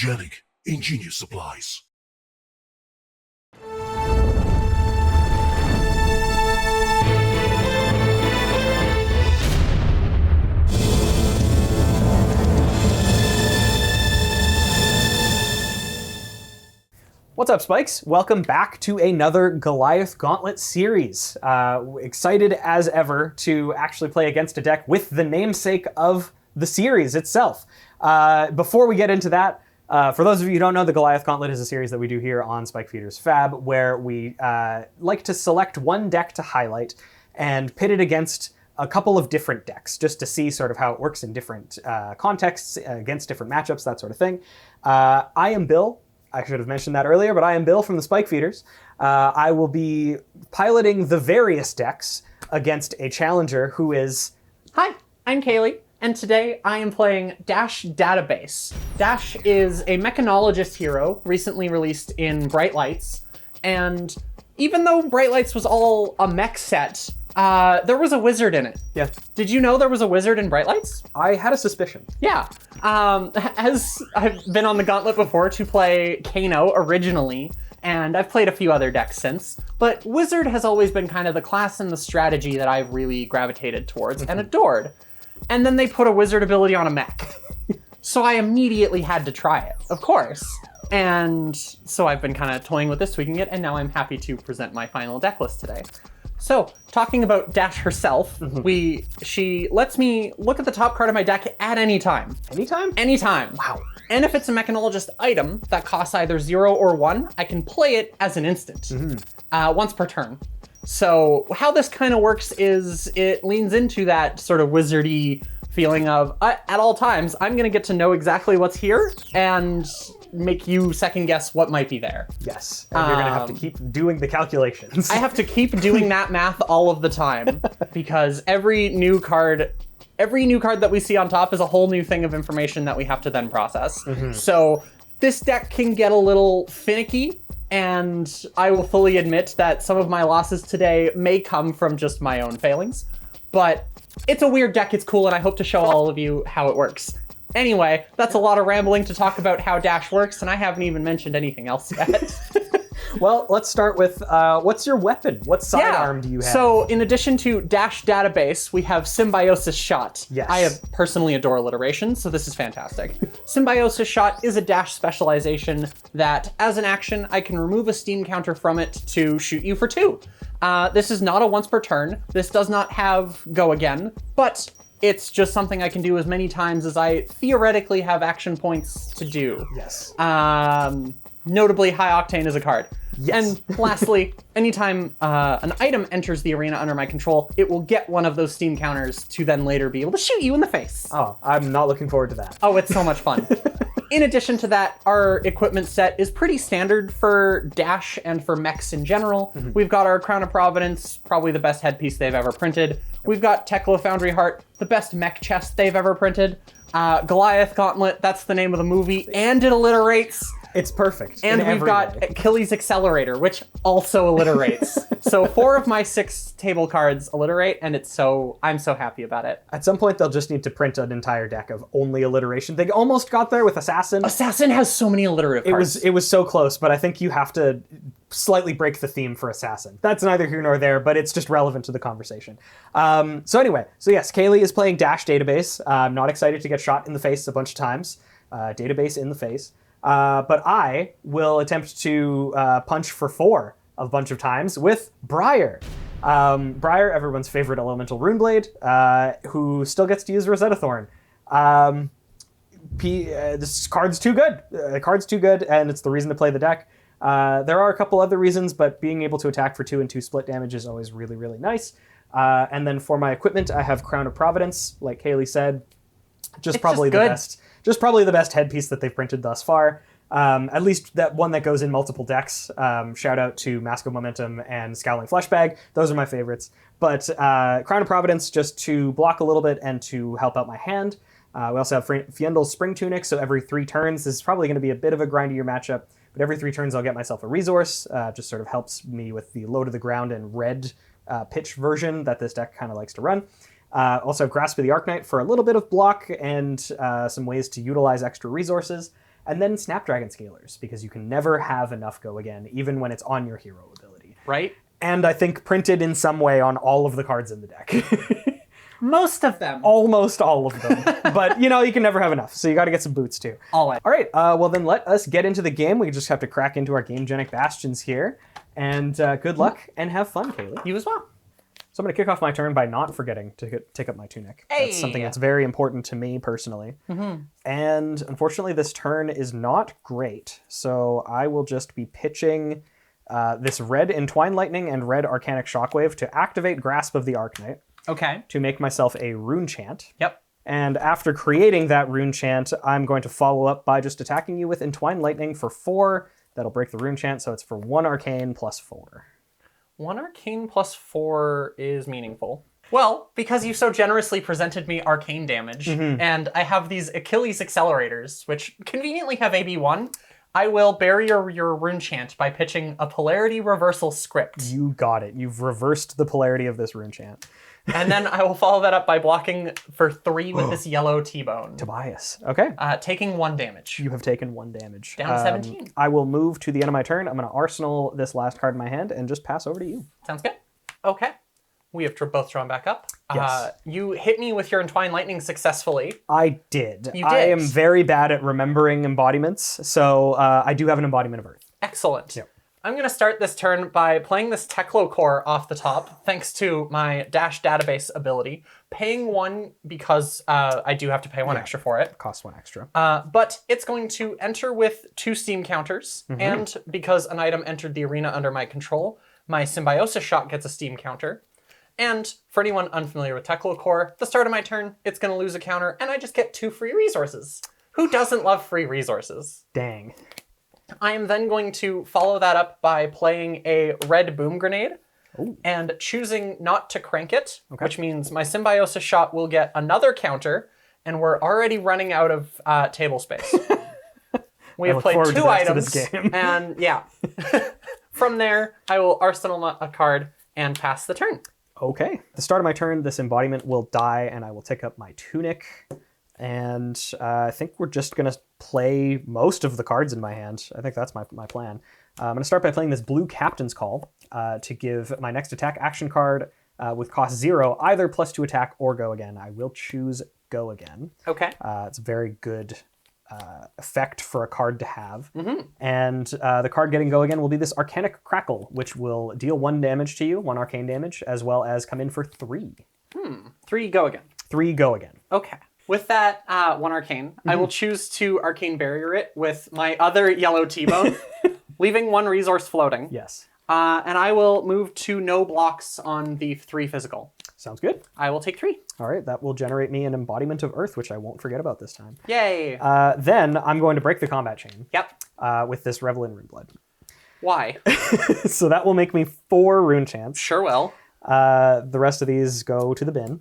Organic, ingenious supplies. What's up, Spikes? Welcome back to another Goliath Gauntlet series. Excited as ever to actually play against a deck with the namesake of the series itself. Before we get into that, for those of you who don't know, the Goliath Gauntlet is a series that we do here on Spike Feeder's Fab, where we like to select one deck to highlight and pit it against a couple of different decks, just to see sort of how it works in different contexts, against different matchups, that sort of thing. I am Bill. I should have mentioned that earlier, but I am Bill from the Spike Feeders. I will be piloting the various decks against a challenger who is... Hi, I'm Cayleigh, and today I am playing Dash Database. Dash is a mechanologist hero recently released in Bright Lights, and even though Bright Lights was all a mech set, there was a wizard in it. Yeah. Did you know there was a wizard in Bright Lights? I had a suspicion. Yeah. As I've been on the Gauntlet before to play Kano originally, and I've played a few other decks since, but Wizard has always been kind of the class and the strategy that I've really gravitated towards and adored. And then they put a wizard ability on a mech. So I immediately had to try it, of course. And so I've been kind of toying with this, tweaking it, and now I'm happy to present my final deck list today. So, talking about Dash herself, she lets me look at the top card of my deck at any time. Anytime? Anytime. Wow. And if it's a mechanologist item that costs either 0 or 1, I can play it as an instant, once per turn. So how this kind of works is it leans into that sort of wizardy feeling of, at all times, I'm going to get to know exactly what's here and make you second guess what might be there. Yes, and you're going to have to keep doing the calculations. I have to keep doing that math all of the time because every new card that we see on top is a whole new thing of information that we have to then process. So this deck can get a little finicky, and I will fully admit that some of my losses today may come from just my own failings, but it's a weird deck, it's cool, and I hope to show all of you how it works. Anyway, that's a lot of rambling to talk about how Dash works, and I haven't even mentioned anything else yet. Well, let's start with, what's your weapon? What sidearm do you have? So, in addition to Dash Database, we have Symbiosis Shot. Yes. I personally adore alliteration, so this is fantastic. Symbiosis Shot is a Dash specialization that, as an action, I can remove a steam counter from it to shoot you for 2. This is not a once per turn. This does not have go again, but it's just something I can do as many times as I theoretically have action points to do. Yes. Notably, High Octane is a card. Yes. And lastly, anytime an item enters the arena under my control, it will get one of those steam counters to then later be able to shoot you in the face. Oh, I'm not looking forward to that. Oh, it's so much fun. In addition to that, our equipment set is pretty standard for Dash and for mechs in general. We've got our Crown of Providence, probably the best headpiece they've ever printed. We've got Tekla Foundry Heart, the best mech chest they've ever printed. Goliath Gauntlet, that's the name of the movie, and it alliterates. It's perfect. And we've got Achilles Accelerator, which also alliterates. So 4 of my 6 table cards alliterate, and I'm so happy about it. At some point, they'll just need to print an entire deck of only alliteration. They almost got there with Assassin. Assassin has so many alliterative cards. It was so close, but I think you have to slightly break the theme for Assassin. That's neither here nor there, but it's just relevant to the conversation. So yes, Cayleigh is playing Dash Database. I'm not excited to get shot in the face a bunch of times. Database in the face. But I will attempt to punch for 4 a bunch of times with Briar. Briar, everyone's favorite elemental runeblade, who still gets to use Rosetta Thorn. This card's too good. The card's too good, and it's the reason to play the deck. There are a couple other reasons, but being able to attack for 2 and 2 split damage is always really, really nice. And then for my equipment, I have Crown of Providence, like Cayleigh said. Just probably the best headpiece that they've printed thus far. At least that one that goes in multiple decks. Shout out to Mask of Momentum and Scowling Fleshbag. Those are my favorites. But Crown of Providence just to block a little bit and to help out my hand. We also have Fiendel's Spring Tunic, so every 3 turns, this is probably going to be a bit of a grindier matchup, but every 3 turns I'll get myself a resource. Just sort of helps me with the low to the ground and red pitch version that this deck kind of likes to run. Also have Grasp of the Arknight for a little bit of block and some ways to utilize extra resources. And then Snapdragon Scalers, because you can never have enough go again, even when it's on your hero ability. Right? And I think printed in some way on all of the cards in the deck. Most of them. Almost all of them. But, you know, you can never have enough, so you got to get some boots too. Always. All right, well then let us get into the game. We just have to crack into our Gamegenic Bastions here. And good luck and have fun, Cayleigh. You as well. So I'm going to kick off my turn by not forgetting to take up my tunic. Hey! That's something that's very important to me personally. And unfortunately, this turn is not great. So I will just be pitching this red Entwine Lightning and red Arcanic Shockwave to activate Grasp of the Arknight Okay. to make myself a Rune Chant. Yep. And after creating that Rune Chant, I'm going to follow up by just attacking you with Entwine Lightning for 4. That'll break the Rune Chant, so it's for 1 Arcane plus 4. 1 arcane plus 4 is meaningful. Well, because you so generously presented me arcane damage, and I have these Achilles accelerators, which conveniently have AB1, I will bury your rune chant by pitching a polarity reversal script. You got it. You've reversed the polarity of this Rune Chant. And then I will follow that up by blocking for 3 with this yellow T-bone. Tobias. Okay. Taking 1 damage. You have taken 1 damage. Down to 17. I will move to the end of my turn. I'm going to arsenal this last card in my hand and just pass over to you. Sounds good. Okay. We have both drawn back up. Yes. You hit me with your Entwine Lightning successfully. I did. You I did. am very bad at remembering embodiments, so I do have an embodiment of Earth. Excellent. Yep. I'm going to start this turn by playing this Teklo core off the top, thanks to my Dash database ability. Paying 1 because I do have to pay 1 extra for it. Costs 1 extra. But it's going to enter with 2 steam counters, and because an item entered the arena under my control, my Symbiosis Shot gets a steam counter. And for anyone unfamiliar with Teklo core, the start of my turn, it's going to lose a counter, and I just get 2 free resources. Who doesn't love free resources? Dang. I am then going to follow that up by playing a red boom grenade and choosing not to crank it, which means my Symbiosis Shot will get another counter, and we're already running out of table space. We have played 2 items, and yeah. From there, I will arsenal a card and pass the turn. Okay. At the start of my turn, this embodiment will die, and I will take up my tunic. And I think we're just going to play most of the cards in my hand. I think that's my plan. I'm going to start by playing this blue Captain's Call to give my next attack action card with cost 0, either +2 attack or go again. I will choose go again. Okay. It's a very good effect for a card to have. And the card getting go again will be this Arcanic Crackle, which will deal 1 damage to you, 1 arcane damage, as well as come in for 3. 3 go again. 3 go again. Okay. With that 1 arcane, I will choose to Arcane Barrier it with my other yellow T-bone, leaving 1 resource floating. Yes. And I will move to no blocks on the 3 physical. Sounds good. I will take 3. All right, that will generate me an embodiment of Earth, which I won't forget about this time. Yay! Then I'm going to break the combat chain. Yep. With this Revel in Runeblood. Why? So that will make me 4 rune chants. Sure will. The rest of these go to the bin.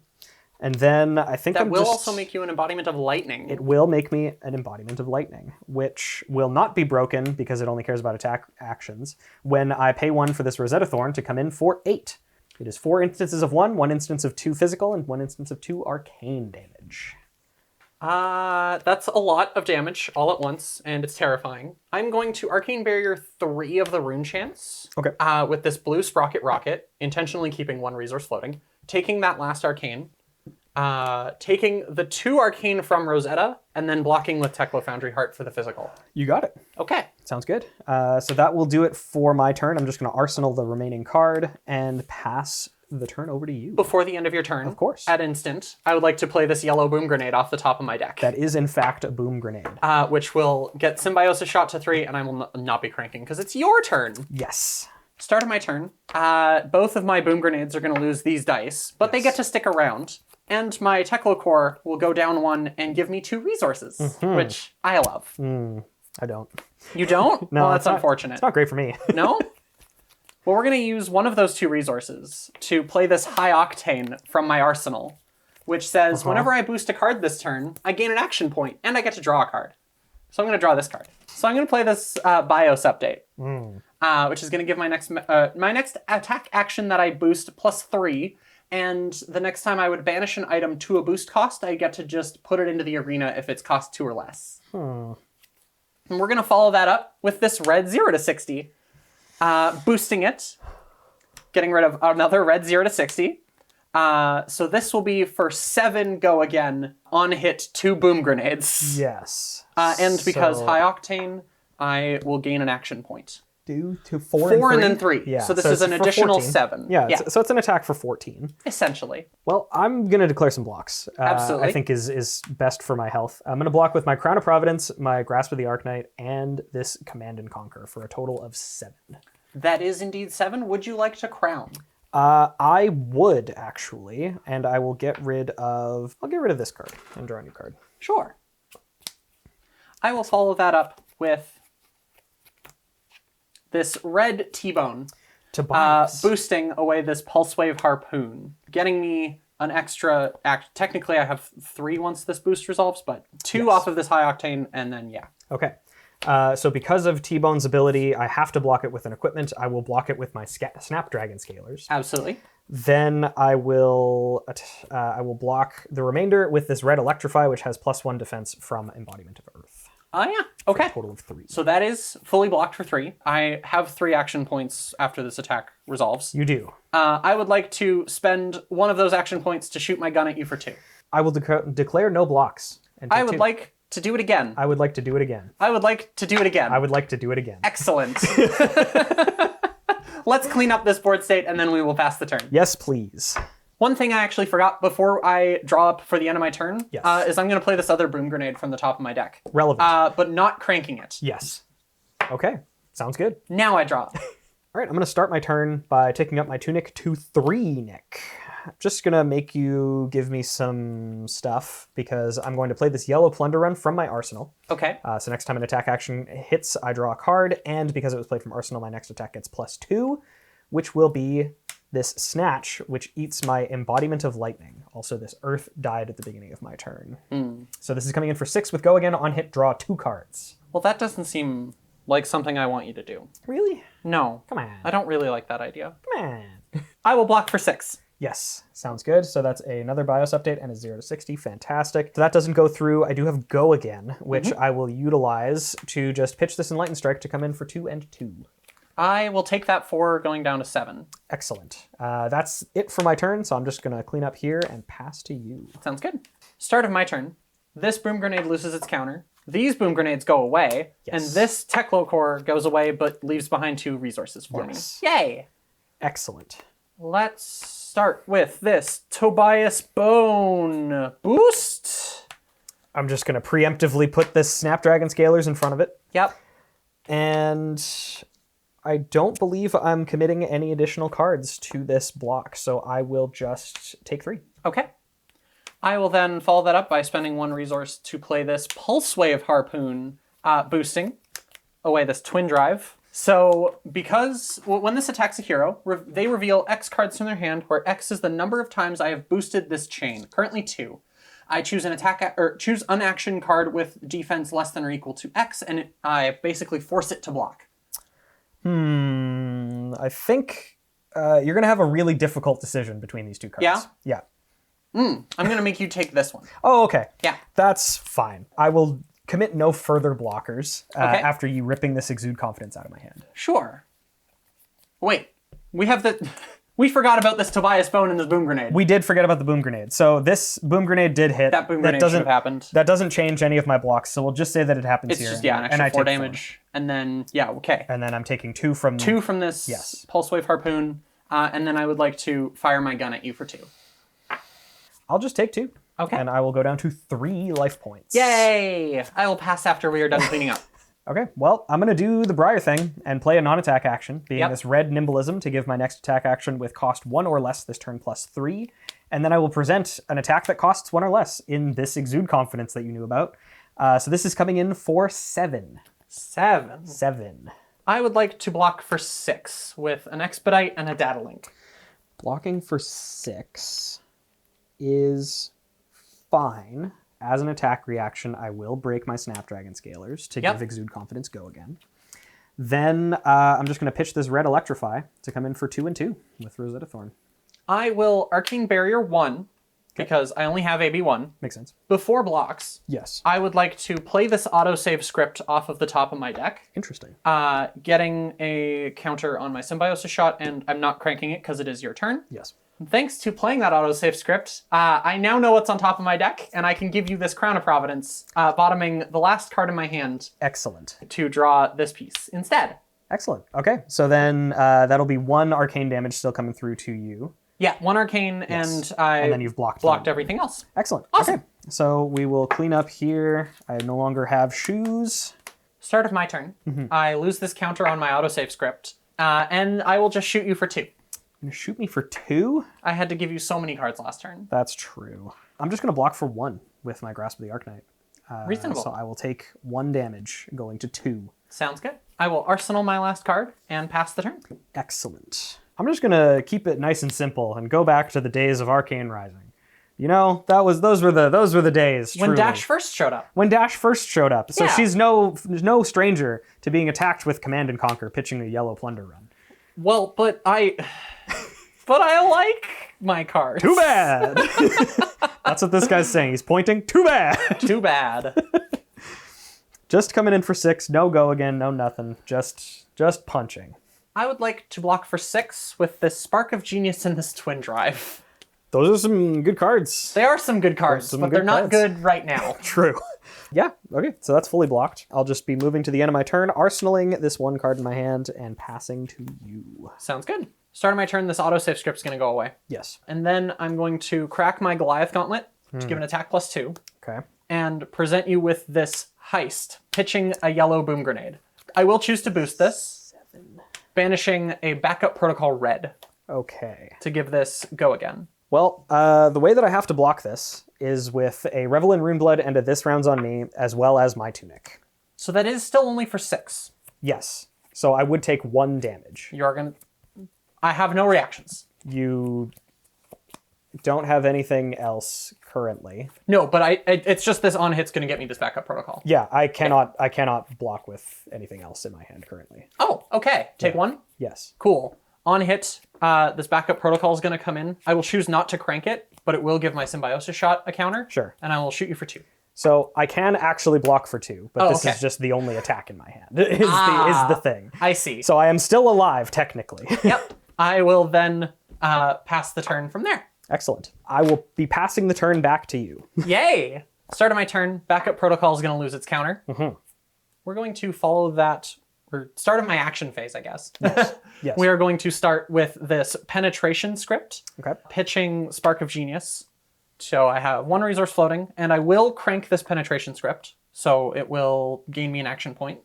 And then I think that will also make you an embodiment of lightning. It will make me an embodiment of lightning, which will not be broken because it only cares about attack actions. When I pay 1 for this Rosetta Thorn to come in for 8. It is 4 instances of 1, 1 instance of 2 physical, and 1 instance of 2 arcane damage. That's a lot of damage all at once, and it's terrifying. I'm going to Arcane Barrier 3 of the rune chants. Okay. With this blue Sprocket Rocket, intentionally keeping 1 resource floating, taking that last arcane, taking the 2 arcane from Rosetta, and then blocking with Teklo Foundry Heart for the physical. You got it. Okay. Sounds good. So that will do it for my turn. I'm just going to arsenal the remaining card and pass the turn over to you. Before the end of your turn, of course, at instant, I would like to play this yellow boom grenade off the top of my deck. That is, in fact, a boom grenade. Which will get Symbiosis Shot to 3, and I will not be cranking, because it's your turn. Yes. Start of my turn. Both of my boom grenades are going to lose these dice, but they get to stick around. And my Teklo core will go down 1 and give me 2 resources, which I love. I don't. You don't? No, well, that's unfortunate. It's not great for me. No? Well, we're going to use one of those 2 resources to play this High Octane from my arsenal, which says whenever I boost a card this turn, I gain an action point, and I get to draw a card. So I'm going to draw this card. So I'm going to play this BIOS update, which is going to give my next attack action that I boost +3, and the next time I would banish an item to a boost cost, I get to just put it into the arena if it's cost 2 or less. And we're going to follow that up with this red 0 to 60. Boosting it. Getting rid of another red 0 to 60. So this will be for 7 go again. On hit 2 boom grenades. Yes. And because high octane, I will gain an action point. Do to 4 and then 3. Yeah. So this is an it's for additional 14. 7. Yeah, so it's an attack for 14. Essentially. Well, I'm going to declare some blocks. Absolutely. I think is best for my health. I'm going to block with my Crown of Providence, my Grasp of the Arknight, and this Command and Conquer for a total of 7. That is indeed 7. Would you like to crown? I would, actually, and I will get rid of... I'll get rid of this card and draw a new card. Sure. I will follow that up with this red T-bone, boosting away this Pulse Wave Harpoon, getting me an extra... Technically, I have 3 once this boost resolves, but 2 off of this high octane, and then, yeah. Okay. So because of T-Bone's ability, I have to block it with an equipment. I will block it with my Snapdragon Scalers. Absolutely. Then I will block the remainder with this red Electrify, which has +1 defense from Embodiment of Earth. Oh, yeah. Okay. A total of 3. So that is fully blocked for 3. I have 3 action points after this attack resolves. You do. I would like to spend one of those action points to shoot my gun at you for 2. I will declare no blocks. And I would like to do it again. I would like to do it again. I would like to do it again. I would like to do it again. Excellent. Let's clean up this board state and then we will pass the turn. Yes, please. One thing I actually forgot before I draw up for the end of my turn is I'm going to play this other boom grenade from the top of my deck. Relevant. But not cranking it. Yes. Okay. Sounds good. Now I draw. All right, I'm going to start my turn by taking up my Tunic to 3, Nick. I'm just going to make you give me some stuff because I'm going to play this Yellow Plunder Run from my arsenal. Okay. So next time an attack action hits, I draw a card, and because it was played from arsenal, my next attack gets +2, which will be this Snatch, which eats my Embodiment of Lightning. Also, this Earth died at the beginning of my turn. So this is coming in for 6 with Go again. On hit, draw 2 cards. Well, that doesn't seem like something I want you to do. Really? No. Come on. I don't really like that idea. Come on. I will block for 6. Yes, sounds good. So that's another BIOS update and a 0 to 60. Fantastic. So that doesn't go through. I do have Go again, which I will utilize to just pitch this Enlightened Strike to come in for 2 and 2. I will take that 4 going down to 7. Excellent. That's it for my turn, so I'm just going to clean up here and pass to you. Sounds good. Start of my turn. This boom grenade loses its counter. These boom grenades go away, and this Teklo core goes away but leaves behind 2 resources for me. Yay! Excellent. Let's start with this Tobias Bone boost. I'm just going to preemptively put this Snapdragon Scalers in front of it. Yep. And I don't believe I'm committing any additional cards to this block, so I will just take 3. Okay. I will then follow that up by spending 1 resource to play this Pulse Wave Harpoon, boosting away this Twin Drive. So because when this attacks a hero, they reveal X cards from their hand, where X is the number of times I have boosted this chain, currently 2. I choose an choose an action card with defense less than or equal to X, and I basically force it to block. I think you're going to have a really difficult decision between these 2 cards. Yeah? Yeah. I'm going to make you take this one. Oh, okay. Yeah. That's fine. I will commit no further blockers Okay. after you ripping this Exude Confidence out of my hand. Sure. Wait, we have the... We forgot about this Tobias Bone and this boom grenade. We did forget about the boom grenade. So this boom grenade did hit. That boom grenade should have happened. That doesn't change any of my blocks, so we'll just say that it happens It's here. just, yeah, an extra 4 damage. And then, yeah, okay. And then I'm taking 2 from... 2 from this Pulse Wave Harpoon, and then I would like to fire my gun at you for 2. I'll just take 2. Okay. And I will go down to 3 life points. Yay! I will pass after we are done cleaning up. Okay, well, I'm going to do the Briar thing and play a non-attack action, being this red Nimblism to give my next attack action with cost 1 or less this turn +3. And then I will present an attack that costs 1 or less in this Exude Confidence that you knew about. So this is coming in for 7. 7. I would like to block for 6 with an Expedite and a Data Link. Blocking for 6 is fine. As an attack reaction, I will break my Snapdragon Scalers to give Exude Confidence Go again. Then I'm just going to pitch this red Electrify to come in for 2 and 2 with Rosetta Thorn. I will Arcane Barrier 1 because I only have AB1. Makes sense. Before blocks, Yes. I would like to play this autosave script off of the top of my deck, Interesting. getting a counter on my Symbiosis shot, and I'm not cranking it because it is your turn. Yes. Thanks to playing that autosave script, I now know what's on top of my deck, and I can give you this Crown of Providence, bottoming the last card in my hand Excellent. to draw this piece instead. Excellent. Okay, so then that'll be 1 arcane damage still coming through to you. Yeah, 1 arcane, and I And then you've blocked everything else. Excellent. Awesome. Okay, so we will clean up here. I no longer have shoes. Start of my turn. I lose this counter on my autosave script, and I will just shoot you for 2. You're gonna shoot me for 2? I had to give you so many cards last turn. That's true. I'm just gonna block for 1 with my Grasp of the Arknight. Reasonable. So I will take 1 damage going to 2. Sounds good. I will arsenal my last card and pass the turn. Excellent. I'm just gonna keep it nice and simple and go back to the days of Arcane Rising. You know, those were the days. When truly. Dash first showed up. When Dash first showed up. So Yeah. she's no stranger to being attacked with Command and Conquer, pitching a yellow plunder run. Well, but I like my cards. Too bad. That's what this guy's saying. He's pointing. Too bad. Too bad. Just coming in for 6. No go again. No nothing. Just punching. I would like to block for 6 with this Spark of Genius and this Twin Drive. Those are some good cards. They are some good cards, Some but good they're not cards. good right now. True. Yeah, okay, so that's fully blocked. I'll just be moving to the end of my turn, arsenaling this 1 card in my hand, and passing to you. Sounds good. Start of my turn, this autosave script's going to go away. Yes. And then I'm going to crack my Goliath Gauntlet to give an attack +2, Okay. and present you with this Heist, pitching a yellow boom grenade. I will choose to boost this, banishing a backup protocol red Okay. to give this go again. Well, the way that I have to block this is with a Revel in Runeblood and a This Round's on Me, as well as my Tunic. So that is still only for 6. Yes. So I would take 1 damage. You're going to... I have no reactions. You don't have anything else currently. No, but it's just this on hit's going to get me this backup protocol. Yeah, I cannot block with anything else in my hand currently. Oh, okay. Take 1? Yes. Cool. On hit, this backup protocol is going to come in. I will choose not to crank it, but it will give my Symbiosis shot a counter. Sure. And I will shoot you for 2. So I can actually block for 2, but this okay. is just the only attack in my hand, is the thing. I see. So I am still alive, technically. Yep. I will then pass the turn from there. Excellent. I will be passing the turn back to you. Yay! Start of my turn, backup protocol is going to lose its counter. We're going to follow that, or start of my action phase, I guess. Yes. We are going to start with this penetration script, Okay. pitching Spark of Genius. So I have 1 resource floating, and I will crank this penetration script, so it will gain me an action point.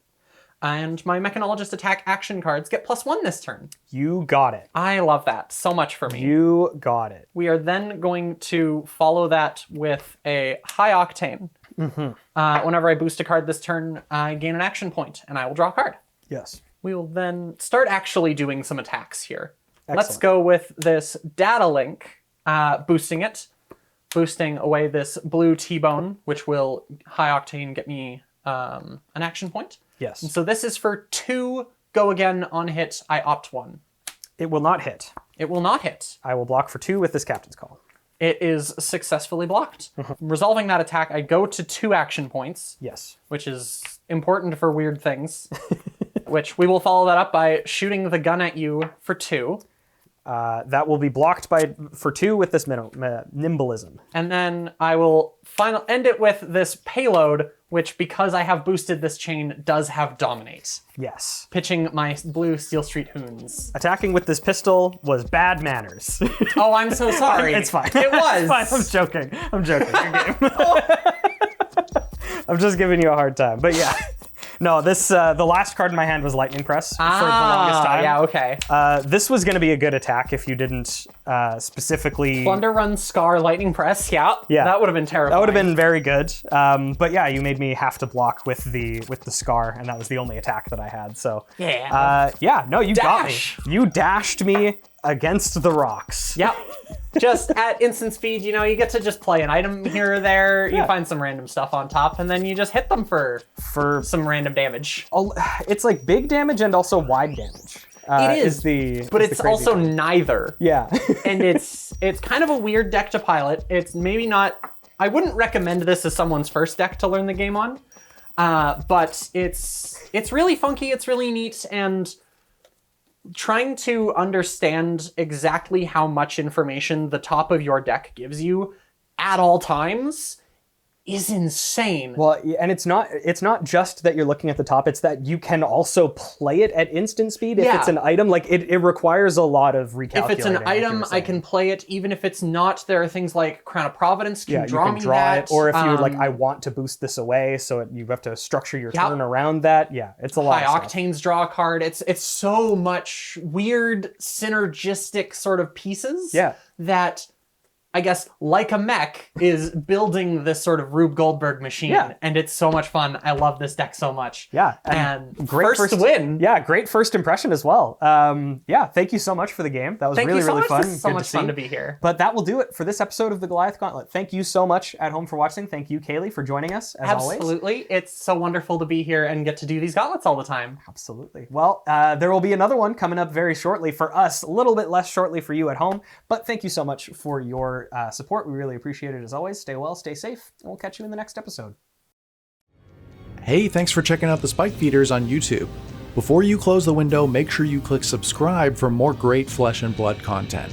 And my Mechanologist attack action cards get +1 this turn. You got it. I love that so much for me. You got it. We are then going to follow that with a High Octane. Whenever I boost a card this turn, I gain an action point, and I will draw a card. Yes. We will then start actually doing some attacks here. Let's Excellent. go with this Data Link, boosting it, boosting away this blue T-Bone, which will High Octane get me an action point. Yes. And so this is for 2 go again on hit. I opt 1. It will not hit. It will not hit. I will block for 2 with this Captain's Call. It is successfully blocked. Resolving that attack, I go to 2 action points, Yes. which is important for weird things, which we will follow that up by shooting the gun at you for 2. That will be blocked for 2 with this Nimblism. And then I will end it with this payload, which, because I have boosted this chain, does have Dominate. Yes. Pitching my blue Steel Street Hoons. Attacking with this pistol was bad manners. Oh, I'm so sorry. It's fine. It was. It's fine. I'm joking. Good game. I'm just giving you a hard time. But yeah. No, this the last card in my hand was Lightning Press for the longest time. Yeah, okay. This was going to be a good attack if you didn't specifically... Plunder Run Scar Lightning Press, yeah. Yeah. That would have been terrifying. That would have been very good. But yeah, you made me have to block with the Scar, and that was the only attack that I had. So Yeah. No, you Dash. got me. You dashed me against the rocks. Yep. Just at instant speed, you get to just play an item here or there. You find some random stuff on top, and then you just hit them for some random damage. It's like big damage and also wide damage. It is, but it's also part. neither. Yeah. And it's kind of a weird deck to pilot. It's maybe not, I wouldn't recommend this as someone's first deck to learn the game on, but it's really funky, it's really neat, and trying to understand exactly how much information the top of your deck gives you at all times is insane. Well, and it's not just that you're looking at the top, it's that you can also play it at instant speed if it's an item. Like it requires a lot of recalculating. If it's an item, I can play it. Even if it's not, there are things like Crown of Providence can draw you can me draw that. it. Or if you're like, I want to boost this away, so you have to structure your turn around that. Yeah, it's a lot. High Octanes draw a card. It's so much weird synergistic sort of pieces that I guess, like a mech, is building this sort of Rube Goldberg machine, and it's so much fun. I love this deck so much. Yeah, and great first win. Yeah, great first impression as well. Yeah, thank you so much for the game. That was really fun. This is so much fun to be here. But that will do it for this episode of the Goliath Gauntlet. Thank you so much at home for watching. Thank you, Cayleigh, for joining us, as always. Absolutely. It's so wonderful to be here and get to do these gauntlets all the time. Absolutely. Well, there will be another one coming up very shortly for us, a little bit less shortly for you at home. But thank you so much for your support. We really appreciate it as always. Stay well, stay safe, and we'll catch you in the next episode. Hey, thanks for checking out the Spike Feeders on YouTube. Before you close the window, make sure you click subscribe for more great Flesh and Blood content.